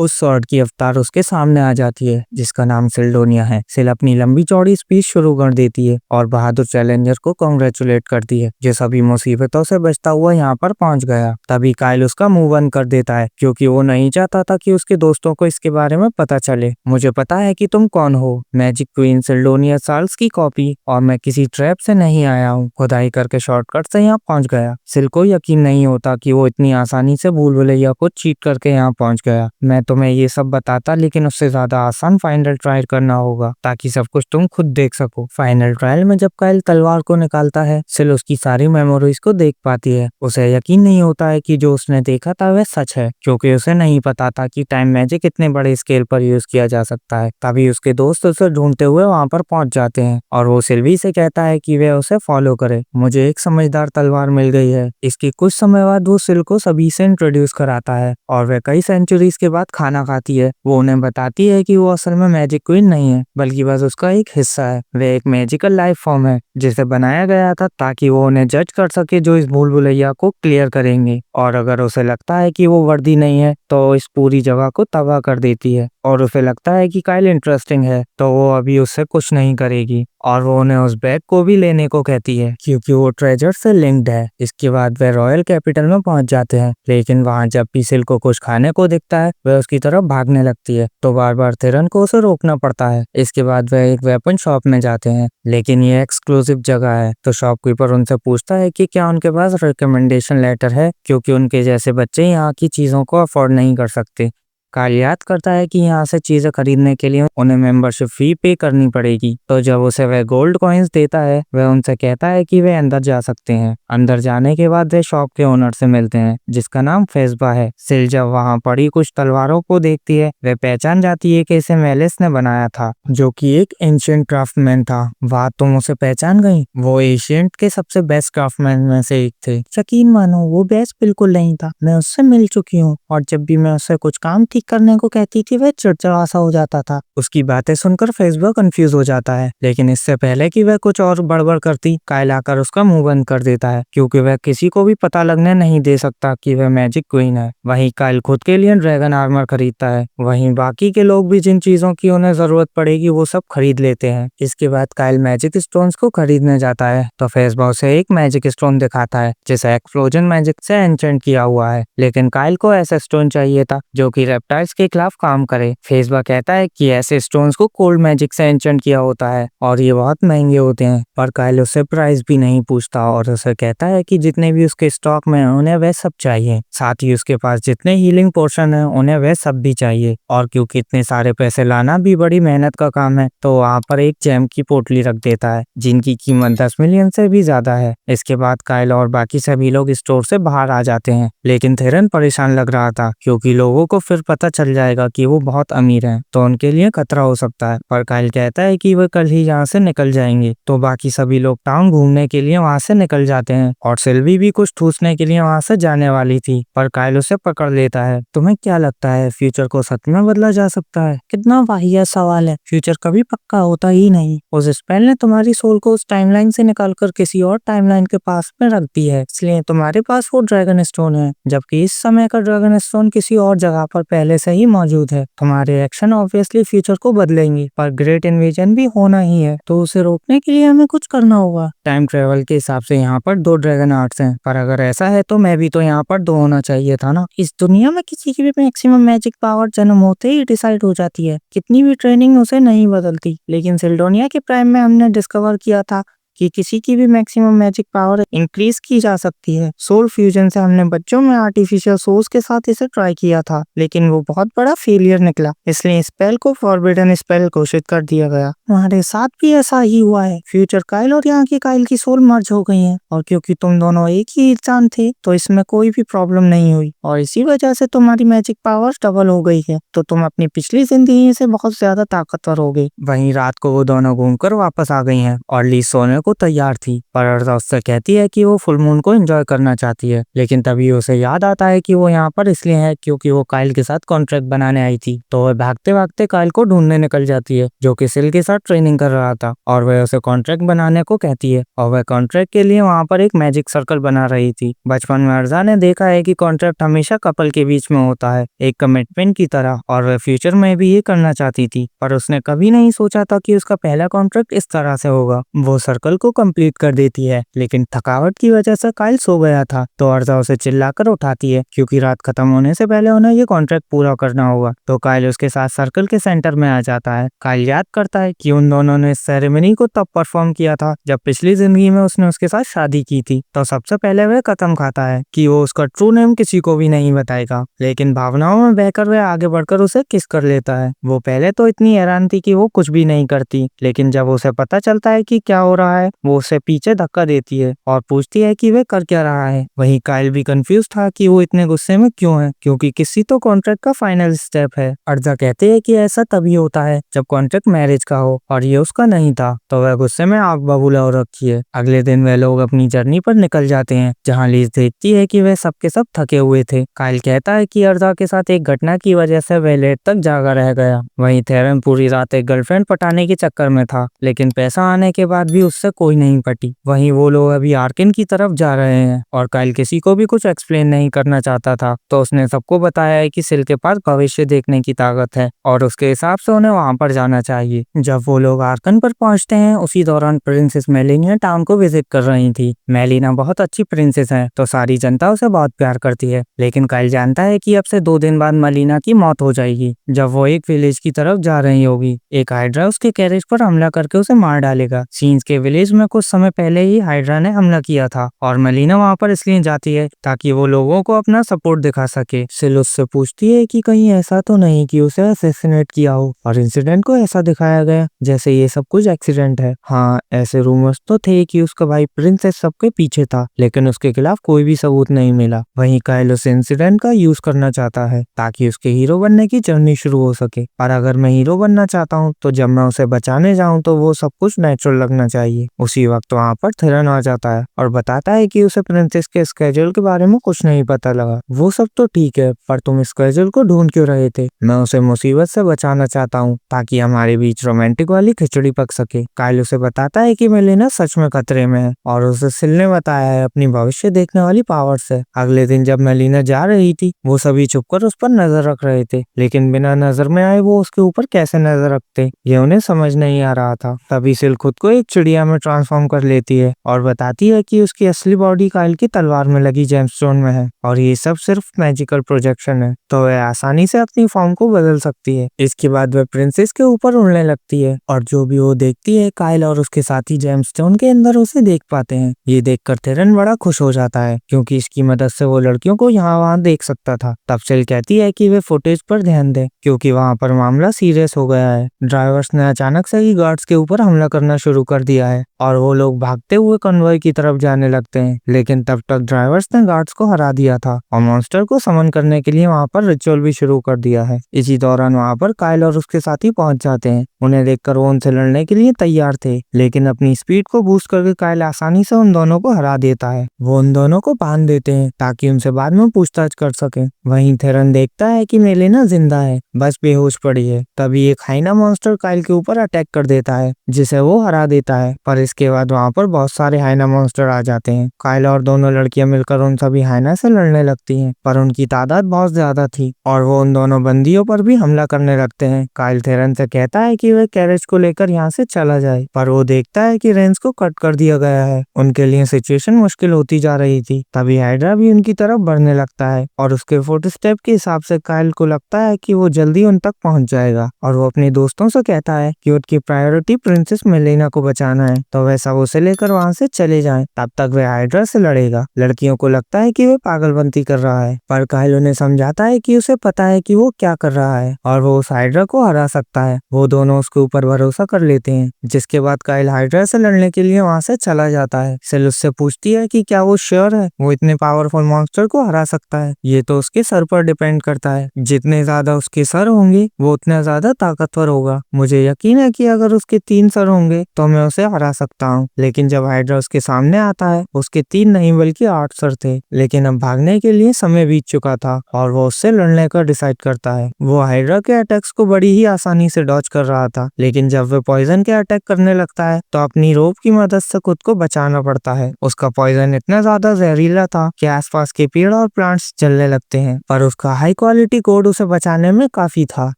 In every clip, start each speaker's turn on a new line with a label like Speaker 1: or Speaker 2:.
Speaker 1: उस स्वॉर्ड की अवतार उसके सामने आ जाती है जिसका नाम सिल्डोनिया है। सिल अपनी लंबी चौड़ी स्पीच शुरू कर देती है और बहादुर चैलेंजर को कांग्रेचुलेट करती है जो सभी मुसीबतों से बचता हुआ यहाँ पर पहुंच गया। तभी काइल उसका मुंह बंद कर देता है क्योंकि वो नहीं चाहता था कि उसके दोस्तों को इसके बारे में पता चले। मुझे पता है कि तुम कौन हो, मैजिक क्वीन सिल्डोनिया चार्ल्स की कॉपी, और मैं किसी ट्रैप से नहीं आया हूँ, खुदाई करके शॉर्टकट से यहाँ पहुंच गया। सिल को यकीन नहीं होता कि वो इतनी आसानी से भूल भुलैया को चीट करके यहाँ पहुंच गया। मैं तुम्हें ये सब बताता लेकिन उससे ज्यादा आसान फाइनल ट्रायल करना होगा ताकि सब कुछ तुम खुद देख सको। फाइनल ट्रायल में जब काइल तलवार को निकालता है, सिल उसकी सारी मेमोरीज को देख पाती है। उसे यकीन नहीं होता है कि जो उसने देखा था वह सच है क्योंकि उसे नहीं पता था कि टाइम मैजिक इतने बड़े स्केल पर यूज किया जा सकता है। तभी उसके दोस्त उसे ढूंढते हुए वहां पर पहुंच जाते हैं और वो सिल्वी से कहता है कि वह उसे फॉलो करे। मुझे एक समझदार तलवार मिल गई है। इसके कुछ समय बाद वो सिल को सभी से इंट्रोड्यूस कराता है और वह कई सेंचुरीज के बाद खाना खाती है। वो उन्हें बताती है कि वो असल में मैजिक क्वीन नहीं है बल्कि बस उसका एक हिस्सा है। वह एक मैजिकल लाइफ फॉर्म है जिसे बनाया गया था ताकि वो उन्हें जज कर सके जो इस भूल भुलैया को क्लियर करेंगे, और अगर उसे लगता है कि वो वर्दी नहीं है तो इस पूरी जगह को तबाह कर देती है। और उसे लगता है कि काइल इंटरेस्टिंग है तो वो अभी उससे कुछ नहीं करेगी और वो उन्हें उस बैग को भी लेने को कहती है क्योंकि वो ट्रेजर से लिंक्ड है। इसके बाद वे रॉयल कैपिटल में पहुंच जाते हैं लेकिन वहां जब भी सिल को कुछ खाने को दिखता है वह उसकी तरफ भागने लगती है तो बार बार थिरन को उसे रोकना पड़ता है। इसके बाद वह एक वेपन शॉप में जाते हैं लेकिन ये एक्सक्लूसिव जगह है तो शॉपकीपर उनसे पूछता है कि क्या उनके पास रिकमेंडेशन लेटर है क्योंकि उनके जैसे बच्चे यहाँ की चीजों को अफोर्ड नहीं कर सकते। काइल याद करता है कि यहाँ से चीजें खरीदने के लिए उन्हें मेंबरशिप फी पे करनी पड़ेगी तो जब उसे वह गोल्ड कॉइन्स देता है वह उनसे कहता है कि वे अंदर जा सकते हैं। अंदर जाने के बाद वे शॉप के ओनर से मिलते हैं जिसका नाम फेस्बा है। सिल जब वहाँ पड़ी कुछ तलवारों को देखती है वह पहचान जाती है कि इसे मेलिस ने बनाया था जो कि एक एंशिएंट क्राफ्टमैन था। वाह, तुम उसे पहचान गई? वो एशियंट के सबसे बेस्ट क्राफ्टमैन में से एक थे। यकीन मानो वो बेस्ट बिल्कुल नहीं था, मैं उससे मिल चुकी हूँ और जब भी मैं उससे कुछ काम करने को कहती थी वह चिड़चिड़ा सा हो जाता था। उसकी बातें सुनकर फेसबुक कंफ्यूज हो जाता है लेकिन इससे पहले कि वह कुछ और बड़बड़ करती काइल आकर उसका मुंह बंद कर देता है क्योंकि वह किसी को भी पता लगने नहीं दे सकता कि वह मैजिक क्वीन है। वहीं काइल खुद के लिए ड्रैगन आर्मर खरीदता है। वहीं बाकी के लोग भी जिन चीजों की उन्हें जरूरत पड़ेगी वो सब खरीद लेते हैं। इसके बाद काइल मैजिक स्टोन्स को खरीदने जाता है तो फेसबुक उसे एक मैजिक स्टोन दिखाता है जिसे एक्सप्लोजन मैजिक से एन्चेंट किया हुआ है लेकिन काइल को ऐसा स्टोन चाहिए था जो कि रेप्टाइल्स के खिलाफ काम करे। फेसबा कहता है कि ऐसे स्टोन्स को कोल्ड मैजिक से एन्चेंट किया होता है और ये बहुत महंगे होते हैं, पर काइल उससे प्राइस भी नहीं पूछता और उसे कहता है कि जितने भी उसके स्टॉक में हैं उन्हें वह सब चाहिए, साथ ही उसके पास जितने हीलिंग पोर्शन है उन्हें वह सब भी चाहिए। और क्योंकि इतने सारे पैसे लाना भी बड़ी मेहनत का काम है तो वहाँ पर एक जेम की पोटली रख देता है जिनकी कीमत 10 मिलियन से भी ज्यादा है। इसके बाद काइल और बाकी सभी लोग स्टोर से बाहर आ जाते हैं लेकिन थिरन परेशान लग रहा था क्योंकि लोगों को फिर पता चल जाएगा कि वो बहुत अमीर हैं तो उनके लिए खतरा हो सकता है। पर काइल कहता है कि वे कल ही यहाँ से निकल जाएंगे तो बाकी सभी लोग टाउन घूमने के लिए वहाँ से निकल जाते हैं और सिल्वी भी कुछ ठूसने के लिए वहाँ से जाने वाली थी पर काइल उसे पकड़ लेता है। तुम्हें क्या लगता है फ्यूचर को सच में बदला जा सकता है? कितना वाहियात सवाल है। फ्यूचर कभी पक्का होता ही नहीं। उस स्पेल ने तुम्हारी सोल को उस टाइमलाइन से निकालकर किसी और टाइमलाइन के पास में रख दी है, इसलिए तुम्हारे पास वो ड्रैगन स्टोन है जबकि इस समय का ड्रैगन स्टोन किसी और जगह पर पहले से ही मौजूद है। तुम्हारे एक्शन ऑब्वियसली फ्यूचर को बदलेंगे पर ग्रेट इन्वेजन भी होना ही है तो उसे रोकने के लिए हमें कुछ करना होगा। टाइम ट्रेवल के हिसाब से यहाँ पर 2 ड्रैगन आर्ट्स हैं पर अगर ऐसा है तो मैं भी तो यहाँ पर 2 होना चाहिए था ना। इस दुनिया में किसी की भी मैक्सिमम मैजिक पावर जन्म होते ही डिसाइड हो जाती है, कितनी भी ट्रेनिंग उसे नहीं बदलती। लेकिन सिल्डोनिया के प्राइम में हमने डिस्कवर किया था कि किसी की भी मैक्सिमम मैजिक पावर इंक्रीज की जा सकती है। सोल फ्यूजन से हमने बच्चों में आर्टिफिशियल सोल्स के साथ इसे ट्राई किया था लेकिन वो बहुत बड़ा फेलियर निकला, इसलिए स्पेल को फॉरबिडन स्पेल घोषित कर दिया गया। हमारे साथ भी ऐसा ही हुआ है। फ्यूचर काइल और यहाँ की काइल की सोल मर्ज हो गई है और क्योंकि तुम दोनों एक ही इंसान थे तो इसमें कोई भी प्रॉब्लम नहीं हुई और इसी वजह से तुम्हारी मैजिक पावर डबल हो गई है तो तुम अपनी पिछली जिंदगी से बहुत ज्यादा ताकतवर हो गई। वहीं रात को वो दोनों घूमकर वापस आ गई हैं और ली सोने को तैयार थी, पर अर्जा उससे कहती है कि वो फुल मून को एंजॉय करना चाहती है। लेकिन तभी उसे याद आता है कि वो यहाँ पर इसलिए है क्योंकि वो काइल के साथ कॉन्ट्रैक्ट बनाने आई थी। तो वह भागते भागते काइल को ढूंढने निकल जाती है, जो कि सिल के साथ ट्रेनिंग कर रहा था, और वह उसे कॉन्ट्रैक्ट बनाने को कहती है। और वह कॉन्ट्रैक्ट के लिए वहाँ पर एक मैजिक सर्कल बना रही थी। बचपन में अर्जा ने देखा है कि कॉन्ट्रैक्ट हमेशा कपल के बीच में होता है, एक कमिटमेंट की तरह, और वह फ्यूचर में भी ये करना चाहती थी, पर उसने कभी नहीं सोचा था कि उसका पहला कॉन्ट्रैक्ट इस तरह से होगा। वो सर्कल को कंप्लीट कर देती है, लेकिन थकावट की वजह से काइल सो गया था। तो अर्जा उसे चिल्लाकर उठाती है क्योंकि रात खत्म होने से पहले उन्हें ये कॉन्ट्रैक्ट पूरा करना होगा। तो काइल उसके साथ सर्कल के सेंटर में आ जाता है। काइल याद करता है कि उन दोनों ने इस सेरेमनी को तब परफॉर्म किया था जब पिछली जिंदगी में उसने उसके साथ शादी की थी। तो सबसे पहले वह कसम खाता है कि वो उसका ट्रू नेम किसी को भी नहीं बताएगा, लेकिन भावनाओं में बहकर वह आगे बढ़कर उसे किस कर लेता है। वो पहले तो इतनी हैरान थी कि वो कुछ भी नहीं करती, लेकिन जब उसे पता चलता है कि क्या हो रहा है, वो उसे पीछे धक्का देती है और पूछती है कि वह कर क्या रहा है। वहीं काइल भी कंफ्यूज था कि वो इतने गुस्से में क्यों है, क्योंकि किसी तो कॉन्ट्रैक्ट का फाइनल स्टेप है। अर्जा कहते हैं कि ऐसा तभी होता है जब कॉन्ट्रैक्ट मैरिज का हो, और ये उसका नहीं था। तो वह गुस्से में आग बबूला हो रखी है। अगले दिन वे लोग अपनी जर्नी पर निकल जाते हैं, जहाँ लीज देखती है कि वे सबके सब थके हुए थे। काइल कहता है कि अर्जा के साथ एक घटना की वजह से वह लेट तक जागा रह गया। वहीं थेरन पूरी रात एक गर्लफ्रेंड पटाने के चक्कर में था, लेकिन पैसा आने के बाद भी उससे कोई नहीं पटी। वहीं वो लोग अभी आर्किन की तरफ जा रहे हैं, और काइल किसी को भी कुछ एक्सप्लेन नहीं करना चाहता था। तो उसने सबको बताया है कि सिल के पास भविष्य देखने की ताकत है, और उसके हिसाब से उन्हें वहां पर जाना चाहिए। जब वो लोग आर्कन पर पहुंचते हैं, उसी दौरान प्रिंसेस मेलिना टाउन को विजिट कर रही थी। मेलिना बहुत अच्छी प्रिंसेस है, तो सारी जनता उसे बहुत प्यार करती है। लेकिन काइल जानता है कि अब से 2 दिन बाद मेलिना की मौत हो जाएगी। जब वो एक विलेज की तरफ जा रही होगी, एक हाइड्रा उसके कैरेज पर हमला करके उसे मार डालेगा। सीन्स के विलेज में कुछ समय पहले ही हाइड्रा ने हमला किया था, और मेलिना वहां पर इसलिए जाती है ताकि वो लोगों को अपना सपोर्ट दिखा सके। सिल उससे पूछती है कि कहीं ऐसा तो नहीं कि उसे असैसिनेट किया हो, और इंसिडेंट को ऐसा दिखाया गया जैसे ये सब कुछ एक्सीडेंट है। हाँ, ऐसे रूमर्स तो थे कि उसका भाई प्रिंसेस सबके पीछे था, लेकिन उसके खिलाफ कोई भी सबूत नहीं मिला। वहीं काइल उस इंसिडेंट का यूज करना चाहता है ताकि उसके हीरो बनने की जर्नी शुरू हो सके। और अगर मैं हीरो बनना चाहता हूँ तो जब मैं उसे बचाने जाऊँ तो वो सब कुछ नेचुरल लगना चाहिए। उसी वक्त वहाँ पर थेरन आ जाता है और बताता है कि उसे प्रिंसेस के स्केड्यूल के बारे में कुछ नहीं पता लगा। वो सब तो ठीक है, पर तुम स्केड्यूल को ढूंढ क्यों रहे थे? मैं उसे मुसीबत से बचाना चाहता हूँ ताकि हमारे बीच रोमांटिक वाली खिचड़ी पक सके। काइल उसे बताता है कि मेलिना सच में खतरे में है, और उसे सिल ने बताया है अपनी भविष्य देखने वाली पावर से। अगले दिन जब मेलिना जा रही थी, वो सभी छुपकर उस पर नजर रख रहे थे, लेकिन बिना नजर में आए वो उसके ऊपर कैसे नजर रखते, ये उन्हें समझ नहीं आ रहा था। तभी सिल खुद को एक चिड़िया में ट्रांसफॉर्म कर लेती है और बताती है कि उसकी असली बॉडी काइल की तलवार में लगी जेमस्टोन में है, और ये सब सिर्फ मैजिकल प्रोजेक्शन है, तो वह आसानी से अपनी फॉर्म को बदल सकती है। इसके बाद वह प्रिंसेस के ऊपर उड़ने लगती है, और जो भी वो देखती है, काइल और उसके साथी जेमस्टोन के अंदर उसे देख पाते हैं। ये देखकर थेरन बड़ा खुश हो जाता है, क्योंकि इसकी मदद से वो लड़कियों को यहाँ वहाँ देख सकता था। तब सिल कहती है कि वे फुटेज पर ध्यान दें, क्योंकि वहाँ पर मामला सीरियस हो गया है। ड्राइवर्स ने अचानक से ही गार्ड्स के ऊपर हमला करना शुरू कर दिया है, और वो लोग भागते हुए कन्वॉय की तरफ जाने लगते हैं। लेकिन तब तक ड्राइवर्स ने गार्ड्स को हरा दिया था और मॉन्स्टर को समन करने के लिए वहाँ पर रिचुअल भी शुरू कर दिया है। इसी दौरान वहाँ पर काइल और उसके साथी पहुंच जाते हैं। उन्हें देखकर वो उनसे लड़ने के लिए तैयार थे, लेकिन अपनी स्पीड को बूस्ट करके काइल आसानी से उन दोनों को हरा देता है। वो उन दोनों को बांध देते हैं ताकि उनसे बाद में पूछताछ कर सके। वहीं थेरन देखता है कि मेलिना जिंदा है, बस बेहोश पड़ी है। तभी एक हाइना मॉन्स्टर काइल के ऊपर अटैक कर देता है, जिसे वो हरा देता है। पर इसके बाद वहाँ पर बहुत सारे हाइना मॉन्स्टर आ जाते हैं। काइल और दोनों लड़कियां मिलकर उन सभी हाइना से लड़ने लगती हैं, पर उनकी तादाद बहुत ज्यादा थी, और वो उन दोनों बंदियों पर भी हमला करने लगते हैं। काइल थेरन से कहता है कि वे कैरेज को लेकर यहाँ से चला जाए, पर वो देखता है कि रेंज को कट कर दिया गया है। उनके लिए सिचुएशन मुश्किल होती जा रही थी। तभी हाइड्रा भी उनकी तरफ बढ़ने लगता है, और उसके फुटस्टेप के हिसाब से काइल को लगता है कि वो जल्दी उन तक पहुंच जाएगा, और वो अपने दोस्तों से कहता है कि उनकी प्रायोरिटी प्रिंसेस मेलिना को बचाना है, तो वह सब उसे लेकर वहां से चले जाएं। तब तक वह हाइड्रा से लड़ेगा। लड़कियों को लगता है कि वह पागलपंती कर रहा है, पर काइल उन्हें समझाता है कि उसे पता है कि वो क्या कर रहा है, और वो उस हाइड्रा को हरा सकता है। वो दोनों उसके ऊपर भरोसा कर लेते हैं। जिसके बाद काइल हाइड्रा से लड़ने के लिए वहां से चला जाता है। सेल उससे पूछती है कि क्या वो श्योर है वो इतने पावरफुल मॉन्स्टर को हरा सकता है। ये तो उसके सर पर डिपेंड करता है, जितने ज्यादा उसके सर होंगे वो उतना ज्यादा ताकतवर होगा। मुझे यकीन है कि अगर उसके 3 सर होंगे तो मैं उसे हरा सकता हूँ। लेकिन जब हाइड्रा उसके सामने आता है उसके 3 नहीं बल्कि 8 सर थे। लेकिन अब भागने के लिए समय बीत चुका था और वो उससे लड़ने का डिसाइड करता है। वो हाइड्रा के अटैक्स को बड़ी ही आसानी से डॉज कर रहा था, लेकिन जब वो पॉइजन के अटैक करने लगता है तो अपनी रोप की मदद से खुद को बचाना पड़ता है। उसका पॉइजन इतना ज्यादा जहरीला था कि आसपास के पेड़ और प्लांट्स जलने लगते हैं, पर उसका हाई क्वालिटी कोड उसे बचाने में काफी था।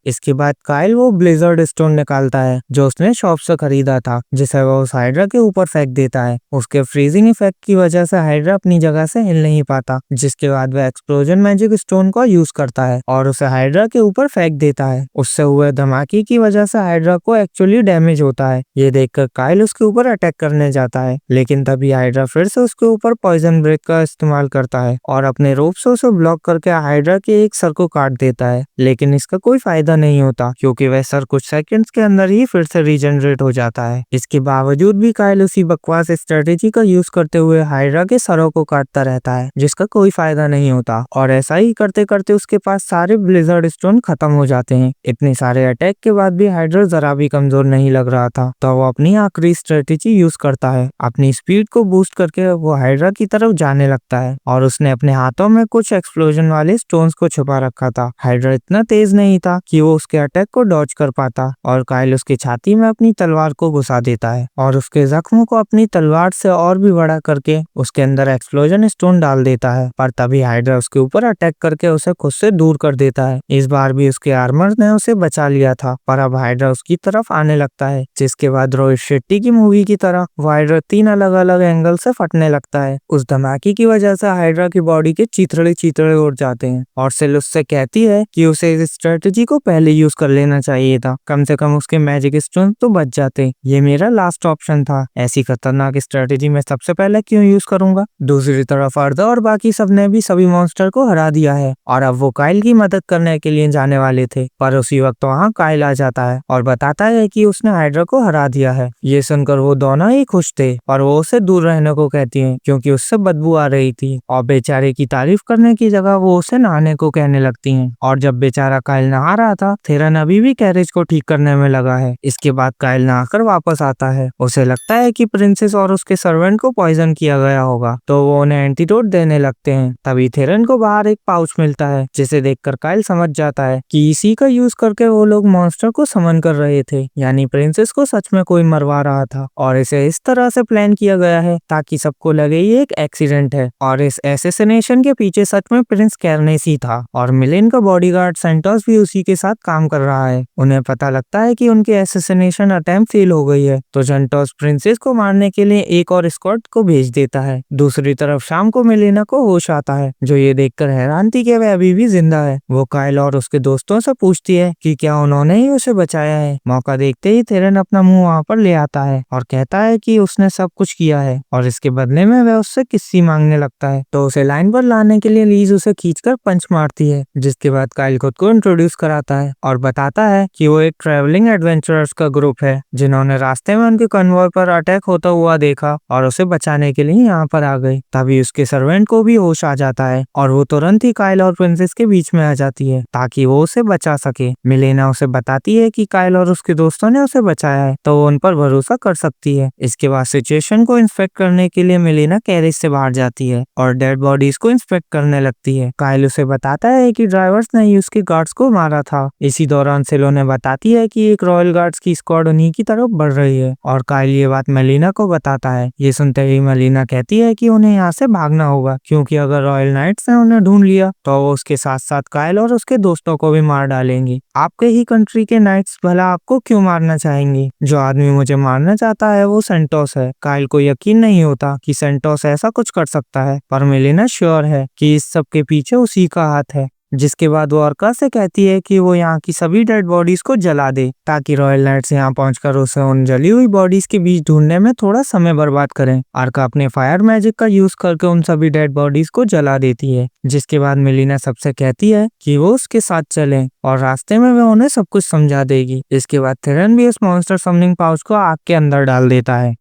Speaker 1: इसके बाद काइल वो ब्लिजर्ड स्टोन निकालता है जो उसने शॉप से खरीदा था, जिसे वो उस हाइड्रा के ऊपर फेंक देता है। उसके फ्रीजिंग इफेक्ट की वजह से हाइड्रा अपनी जगह से हिल नहीं पाता। जिसके बाद वह एक्सप्लोजन मैजिक स्टोन का यूज करता है और उसे हाइड्रा के ऊपर फेंक देता है। उससे हुए धमाके की वजह से हाइड्रा को एक्चुअली डैमेज होता है। ये देखकर काइल उसके ऊपर अटैक करने जाता है, लेकिन तभी हाइड्रा फिर से उसके ऊपर पॉइजन ब्रेक का इस्तेमाल करता है और अपने रोप से उसे ब्लॉक करके हाइड्रा के एक सर को काट देता है। लेकिन इसका कोई फायदा नहीं होता क्योंकि वह सर कुछ सेकंड्स के अंदर ही फिर से रीजनरेट हो जाता है। इसके बावजूद भी काइल उसी बकवास स्ट्रेटेजी का यूज करते हुए हाइड्रा के सरों को काटता रहता है, जिसका कोई फायदा नहीं होता। और ऐसा ही करते करते उसके पास सारे ब्लिजर्ड स्टोन खत्म हो जाते हैं। इतने सारे अटैक के बाद भी हाइड्रा जरा भी कमजोर नहीं लग रहा था, तो वो अपनी आखिरी स्ट्रेटेजी यूज करता है। अपनी स्पीड को बूस्ट करके वो हाइड्रा की तरफ जाने लगता है और उसने अपने हाथों में कुछ एक्सप्लोजन वाले स्टोन्स को छुपा रखा था। हाइड्रा इतना तेज नहीं था कि वो उसके अटैक को डॉज कर पाता और काइल उसकी छाती में अपनी तलवार को घुसा देता है और उसके जख्म को अपनी तलवार से और भी बड़ा करके उसके अंदर एक्सप्लोजन स्टोन डाल देता है। पर तभी हाइड्रा उसके ऊपर अटैक करके उसे खुद से दूर कर देता है। इस बार भी उसके आर्मर ने उसे बचा लिया था, पर अब हाइड्रा उसकी तरफ आने लगता है। जिसके बाद रोहित शेट्टी की मूवी की तरह वो हाइड्रा 3 अलग अलग एंगल से फटने लगता है। उस धमाके की वजह से हाइड्रा की बॉडी के चीथड़े चीथड़े उड़ जाते हैं और सेल उससे कहती है कि उसे इस स्ट्रेटेजी को पहले यूज कर लेना चाहिए था, कम से कम उसके मैजिक स्टोन तो बच जाते। ये मेरा लास्ट ऑप्शन था, ऐसी खतरनाक स्ट्रेटेजी मैं सबसे पहले क्यों यूज करूंगा। दूसरी तरफ अर्धा और बाकी सब ने भी सभी मॉन्स्टर को हरा दिया है और अब वो काइल की मदद करने के लिए जाने वाले थे, पर उसी वक्त वहाँ काइल आ जाता है और बताता है कि उसने हाइड्रा को हरा दिया है। ये सुनकर वो दोनों ही खुश थे और वो उसे दूर रहने को कहती हैं क्योंकि उससे बदबू आ रही थी, और बेचारे की तारीफ करने की जगह वो उसे नहाने को कहने लगती हैं। और जब बेचारा काइल नहा रहा था, थेरन अभी भी कैरेज को ठीक करने में लगा है। इसके बाद काइल नहाकर वापस आता है। उसे लगता है कि प्रिंसेस और उसके सर्वेंट को पॉइजन किया गया होगा, तो वो उन्हें एंटीडोट देने लगते हैं। तभी थेरन को बाहर एक पाउच मिलता है, जिसे देखकर काइल समझ जाता है कि इसी का यूज करके वो लोग मॉन्स्टर को समन कर रहे थे, यानी प्रिंसेस को सच में कोई मरवा रहा था। और इसे इस तरह से प्लान किया गया है ताकि सबको लगे ये एक एक्सीडेंट है, और इस एसेसिनेशन के पीछे सच में प्रिंस कैरनेस ही था और मिलिन का बॉडीगार्ड सेंटोस भी उसी के साथ काम कर रहा है। उन्हें पता लगता है कि उनकी एसेसिनेशन अटेम्प्ट फेल हो गई है, तो सेंटोस प्रिंसेस को मारने के लिए एक और स्क्वाड को भेज देता है। दूसरी तरफ शाम को मिलेना को होश आता है, जो ये देखकर हैरान थी कि वह अभी भी जिंदा है। वो काइल और उसके दोस्तों से पूछती है कि क्या उन्होंने ही उसे बचाया है। मौका देखते ही थेरन अपना मुंह वहाँ पर ले आता है और कहता है कि उसने सब कुछ किया है और इसके बदले में वह उससे किस्सी मांगने लगता है। तो उसे लाइन पर लाने के लिए लीज उसे खींचकर पंच मारती है। जिसके बाद काइल खुद को इंट्रोड्यूस कराता है और बताता है कि वो एक ट्रैवलिंग एडवेंचरर्स का ग्रुप है, जिन्होंने रास्ते में उनके कन्वॉय पर अटैक होता हुआ देखा और उसे बचाने के लिए यहाँ पर आ गए। तभी उसके सर्वेंट को भी होश आ जाता है और वो तुरंत ही काइल और प्रिंसेस के बीच में आ जाती है ताकि वो उसे बचा सके। मिलेना उसे बताती है कि काइल और उसके दोस्तों ने उसे बचाया है, तो वो उन पर भरोसा कर सकती है। इसके बाद सिचुएशन को इंस्पेक्ट करने के लिए मिलेना कैरेज से बाहर जाती है और डेड बॉडीज को इंस्पेक्ट करने लगती है। काइल उसे बताता है कि ड्राइवर्स ने ही उसके गार्ड्स को मारा था। इसी दौरान सेलो ने बताती है कि एक रॉयल गार्ड्स की स्क्वाड उन्हीं की तरफ बढ़ रही है और काइल ये बात मेलिना को बताता है। ये सुनते ही मेलिना कहती है कि उन्हें यहाँ से भागना होगा, क्योंकि अगर रॉयल नाइट्स ने उन्हें ढूंढ लिया तो वो उसके साथ साथ काइल और उसके दोस्तों को भी मार डालेंगी। आपके ही कंट्री के नाइट्स भला आपको क्यों मारना चाहेंगी? जो आदमी मुझे मारना चाहता है वो सेंटोस है। काइल को यकीन नहीं होता कि सेंटोस ऐसा कुछ कर सकता है, पर मेलिना श्योर है कि इस सब के पीछे उसी का हाथ है। जिसके बाद वो अर्का से कहती है कि वो यहाँ की सभी डेड बॉडीज को जला दे ताकि रॉयल नाइट्स यहाँ पहुंचकर उसे उन जली हुई बॉडीज के बीच ढूंढने में थोड़ा समय बर्बाद करें। अर्का अपने फायर मैजिक का यूज करके उन सभी डेड बॉडीज को जला देती है, जिसके बाद मेलिना सबसे कहती है कि वो उसके साथ चलें और रास्ते में वह उन्हें सब कुछ समझा देगी। इसके बाद थेरन भी इस मॉन्स्टर समनिंग पाउच को आग के अंदर डाल देता है।